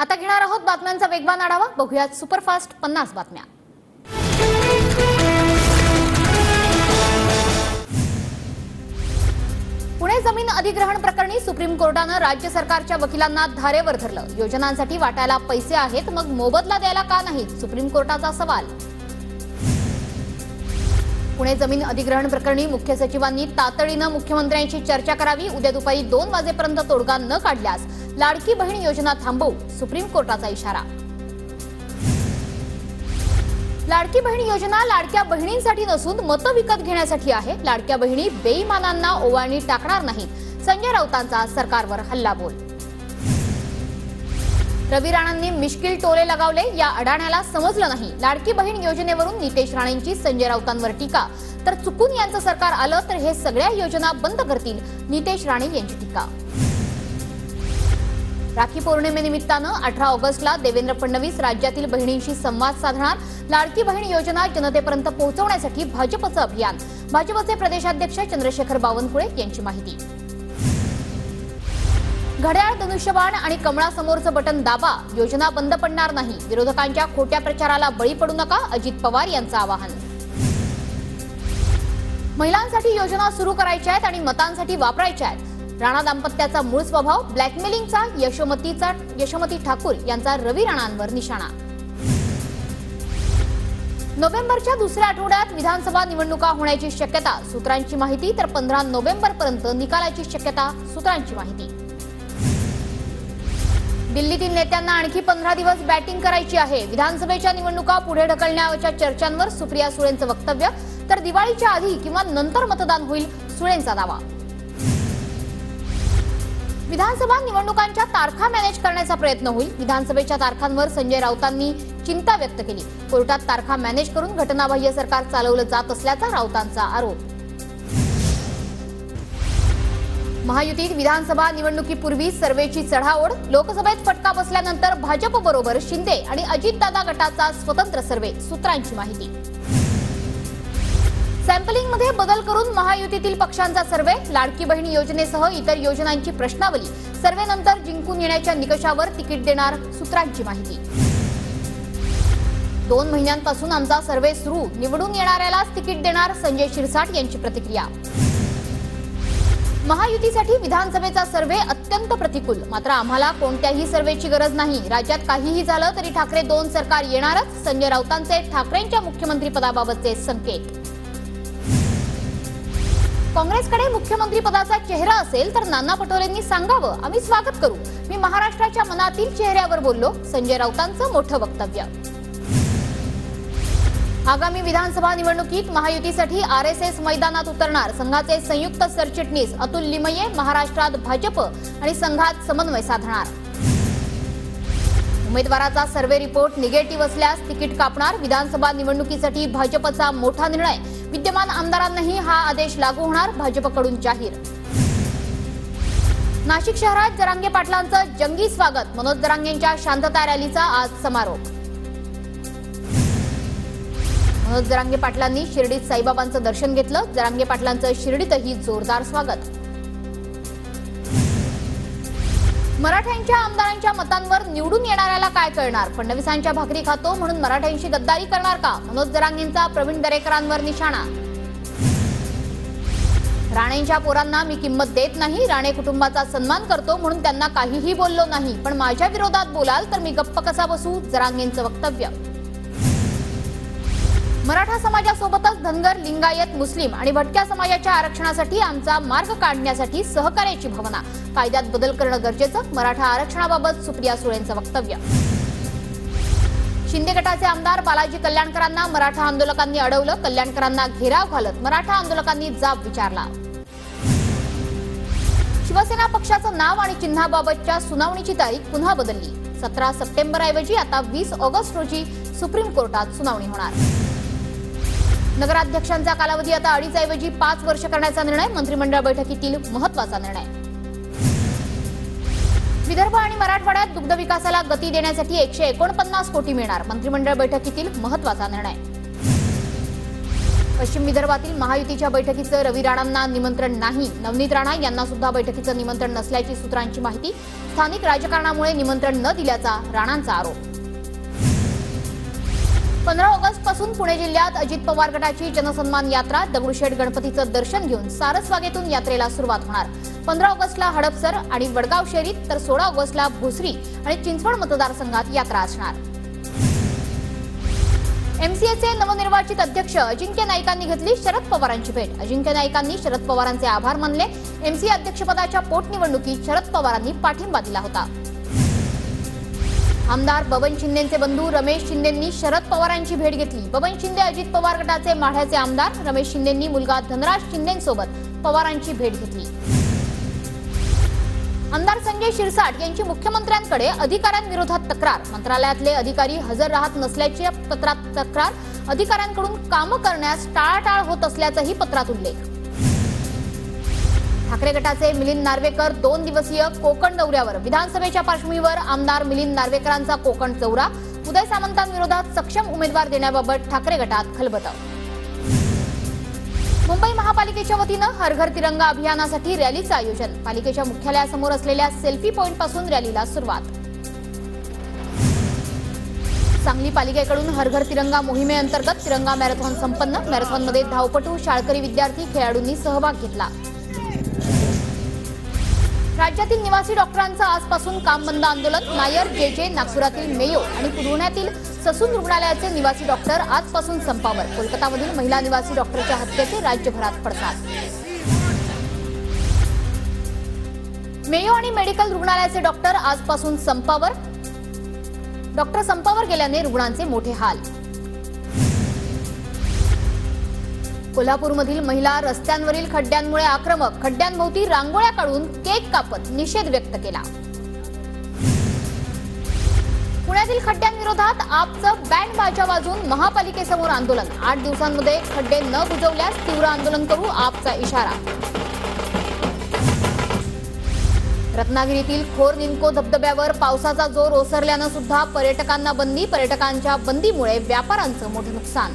आता घेणार आहोत बातम्यांचा वेगवान आढावा। बघूयात सुपरफास्ट 50 बातम्या। पुणे जमीन अधिग्रहण प्रकरणी सुप्रीम कोर्टाने राज्य सरकारच्या वकिलांना धारेवर धरलं। योजनांसाठी वाटायला पैसे आहेत, मग मोबदला द्यायला का नाही, सुप्रीम कोर्टाचा सवाल। पुणे जमीन अधिग्रहण प्रकरणी मुख्य सचिवांनी तातडीने मुख्यमंत्र्यांशी चर्चा करावी। उद्या दुपारी 2 वाजेपर्यंत तोडगा न काढल्यास लाडकी बहीण योजना थांबवू, सुप्रीम कोर्टाचा इशारा। लाडकी बहीण योजना लाडक्या बहिणींसाठी नसून मतं विकत घेण्यासाठी आहे। लाडक्या बहिणी बेईमानांना ओवाळणी टाकणार नाही, संजय राऊतांचा सरकारवर हल्लाबोल। रवी राणांनी मिश्किल टोले लगावले, या अडाण्याला समजलं नाही। लाडकी बहीण योजनेवरून नितेश राणेंची संजय राऊतांवर टीका, तर चुकून यांचं सरकार आलं तर हे सगळ्या योजना बंद करतील, नितेश राणे यांची टीका। राखी पौर्णिमेनिमित्तानं 18 ऑगस्टला देवेंद्र फडणवीस राज्यातील बहिणींशी संवाद साधणार। लाडकी बहीण योजना जनतेपर्यंत पोहोचवण्यासाठी भाजपचं अभियान, भाजपचे प्रदेशाध्यक्ष चंद्रशेखर बावनकुळे यांची माहिती। घड्याळ, धनुष्यबाण आणि कमळासमोरचं बटन दाबा, योजना बंद पडणार नाही। विरोधकांच्या खोट्या प्रचाराला बळी पडू नका, अजित पवार यांचं आवाहन। महिलांसाठी योजना सुरू करायच्या आहेत आणि मतांसाठी वापरायच्या आहेत। राणा दाम्पत्याचा मूळ स्वभाव ब्लॅकमेलिंगचा, यशोमती ठाकूर यांचा रवी राणांवर निशाणा। नोव्हेंबरच्या दुसऱ्या आठवड्यात विधानसभा निवडणुका होण्याची शक्यता, सूत्रांची माहिती। तर 15 नोव्हेंबरपर्यंत निकालाची शक्यता, सूत्रांची माहिती। दिल्लीतील नेत्यांना आणखी 15 दिवस बॅटिंग करायची आहे। विधानसभेच्या निवडणुका पुढे ढकलण्याच्या चर्चांवर सुप्रिया सुळेंचं वक्तव्य, तर दिवाळीच्या आधी किंवा नंतर मतदान होईल, सुळेंचा दावा। विधानसभा निवडणुकांच्या तारखा मॅनेज करण्याचा प्रयत्न होईल। विधानसभेच्या तारखांवर संजय राऊतांनी चिंता व्यक्त केली। कोर्टात तारखा मॅनेज करून घटनाबाह्य सरकार चालवलं जात असल्याचा राऊतांचा आरोप। महायुतीत विधानसभा निवडणुकीपूर्वी सर्वेची चढाओढ, लोकसभेत फटका बसल्यानंतर भाजप बरोबर शिंदे आणि अजितदादा गटाचा स्वतंत्र सर्वे, सूत्रांची माहिती। सॅम्पलिंगमध्ये बदल करून महायुतीतील पक्षांचा सर्वे, लाडकी बहीण योजनेसह इतर योजनांची प्रश्नावली, सर्वेनंतर जिंकून येण्याच्या निकषावर तिकीट देणार, सूत्रांची माहिती। 2 महिन्यांपासून आमचा सर्वे सुरू, निवडून येणाऱ्यालाच तिकीट देणार, संजय शिरसाट यांची प्रतिक्रिया। महायुतीसाठी विधानसभेचा सर्वे अत्यंत प्रतिकूल, मात्र आम्हाला कोणत्याही सर्वेची गरज नाही। राज्यात काहीही झालं तरी ठाकरे 2 सरकार येणारच, संजय राऊतांचे ठाकरेंच्या मुख्यमंत्रीपदाबाबतचे संकेत। काँग्रेसकडे मुख्यमंत्री पदाचा चेहरा असेल तर नाना पटोलेंनी सांगावं, आम्ही स्वागत करू। मी महाराष्ट्राच्या मनातील चेहऱ्यावर बोललो, संजय राऊतांचं मोठं वक्तव्य। आगामी विधानसभा निवडणुकीत महायुतीसाठी आरएसएस मैदानात उतरणार, संघाचे संयुक्त सरचिटणीस अतुल लिमये महाराष्ट्रात भाजप आणि संघात समन्वय साधणार। उमेदवाराचा सर्वे रिपोर्ट निगेटिव्ह असल्यास तिकीट कापणार, विधानसभा निवडणुकीसाठी भाजपचा मोठा निर्णय। विद्यमान आमदारांनाही हा आदेश लागू होणार, भाजपकडून जाहीर। नाशिक शहरात जरांगे पाटलांचं जंगी स्वागत, मनोज जरांगेंच्या शांतता रॅलीचा आज समारोप। मनोज जरांगे पाटलांनी शिर्डीत साईबाबांचं दर्शन घेतलं, जरांगे पाटलांचं शिर्डीतही जोरदार स्वागत। मराठ्यांच्या आमदारांच्या मतांवर निवडून येणाऱ्याला काय कळणार, फडणवीसांच्या भाकरी खातो म्हणून मराठ्यांशी गद्दारी करणार का, मनोज जरांगेंचा प्रवीण दरेकरांवर निशाणा। राणेंच्या पोरांना मी किंमत देत नाही, राणे कुटुंबाचा सन्मान करतो म्हणून त्यांना काहीही बोललो नाही, पण माझ्या विरोधात बोलाल तर मी गप्प कसा बसू, जरांगेंचं वक्तव्य। मराठा समाजासोबतच धनगर, लिंगायत, मुस्लिम आणि भटक्या समाजाच्या आरक्षणासाठी आमचा मार्ग काढण्यासाठी सहकार्याची भावना, कायद्यात बदल करणं गरजेचं, मराठा आरक्षणाबाबत सुप्रिया सुळेंचं वक्तव्य। शिंदे गटाचे आमदार बालाजी कल्याणकरांना मराठा आंदोलकांनी अडवलं, कल्याणकरांना घेराव घालत मराठा आंदोलकांनी जाब विचारला। शिवसेना पक्षाचं नाव आणि चिन्हाबाबतच्या सुनावणीची तारीख पुन्हा बदलली, 17 सप्टेंबरऐवजी आता 20 ऑगस्ट रोजी सुप्रीम कोर्टात सुनावणी होणार। नगराध्यक्षांचा कालावधी आता 2.5 ऐवजी 5 वर्ष करण्याचा निर्णय, मंत्रिमंडळ बैठकीतील महत्त्वाचा निर्णय। विदर्भ आणि मराठवाड्यात दुग्ध विकासाला गती देण्यासाठी 149 कोटी मिळणार, मंत्रिमंडळ बैठकीतील महत्त्वाचा निर्णय। पश्चिम विदर्भातील महायुतीच्या बैठकीचं रवी राणांना निमंत्रण नाही. नवनीत राणा यांना सुद्धा बैठकीचं निमंत्रण नसल्याची सूत्रांची माहिती. स्थानिक राजकारणामुळे निमंत्रण न दिल्याचा राणांचा आरोप. 15 ऑगस्ट पासून पुणे जिल्ह्यात अजित पवार गटाची जनसन्मान यात्रा. दगडूशेठ गणपतीचं दर्शन घेऊन सारसबागेतून यात्रेला सुरुवात होणार. 15 ऑगस्टला हडपसर आणि वडगाव शहरीत तर 16 ऑगस्टला भोसरी आणि चिंचवड मतदारसंघात यात्रा असणार. एमसीएचे नवनिर्वाचित अध्यक्ष अजिंक्य नाईकांनी घेतली शरद पवारांची भेट. अजिंक्य नाईकांनी शरद पवारांचे आभार मानले. एमसीए अध्यक्षपदाच्या पोटनिवडणुकीत शरद पवारांनी पाठिंबा दिला होता. आमदार बबन शिंदेचे बंधू रमेश शिंदेंनी शरद पवारांची भेट घेतली. बबन शिंदे अजित पवार गटाचे माढ्याचे आमदार. रमेश शिंदेंनी मुलगा धनराज शिंदेंसोबत पवारांची भेट घेतली. आमदार संजय शिरसाट यांची मुख्यमंत्र्यांकडे अधिकाऱ्यांविरोधात तक्रार. मंत्रालयातले अधिकारी हजर राहत नसल्याची पत्रात तक्रार. अधिकाऱ्यांकडून कामं करण्यास टाळाटाळ होत असल्याचाही पत्रात उल्लेख. ठाकरे गटाचे मिलिंद नार्वेकर 2 दिवसीय कोकण दौऱ्यावर. विधानसभेच्या पार्श्वभूमीवर आमदार मिलिंद नार्वेकरांचा कोकण दौरा. उदय सामंतांविरोधात सक्षम उमेदवार देण्याबाबत ठाकरे गटात खलबतं. मुंबई महापालिकेच्या वतीनं हर घर तिरंगा अभियानासाठी रॅलीचं आयोजन. पालिकेच्या मुख्यालयासमोर असलेल्या सेल्फी पॉइंट पासून रॅलीला सुरुवात. सांगली पालिकेकडून हर घर तिरंगा मोहिमेअंतर्गत तिरंगा मॅरेथॉन संपन्न. मॅरेथॉनमध्ये धावपटू, शाळकरी विद्यार्थी, खेळाडूंनी सहभाग घेतला. राज्यातील निवासी डॉक्टरांचं आजपासून काम बंद आंदोलन. नायर, जे नागपुरातील मेयो आणि पुण्यातील ससून रुग्णालयाचे निवासी डॉक्टर आजपासून संपावर. कोलकातामधील महिला निवासी डॉक्टरच्या हत्येचे राज्यभरात पडसाद. मेयो आणि मेडिकल रुग्णालयाचे डॉक्टर आजपासून संपावर. डॉक्टर संपावर गेल्याने रुग्णांचे मोठे हाल. कोल्हापूरमधील महिला रस्त्यांवरील खड्ड्यांमुळे आक्रमक. खड्ड्यांभोवती रांगोळ्या काढून केक कापत निषेध व्यक्त केला. पुण्यातील खड्ड्यांविरोधात आपचं बँड बाजा वाजवून महापालिकेसमोर आंदोलन. 8 दिवसांमध्ये खड्डे न बुजवल्यास तीव्र आंदोलन करू, आपचा इशारा. रत्नागिरीतील खोर निमको धबधब्यावर पावसाचा जोर ओसरल्यानं सुद्धा पर्यटकांना बंदी. पर्यटकांच्या बंदीमुळे व्यापाऱ्यांचं मोठं नुकसान.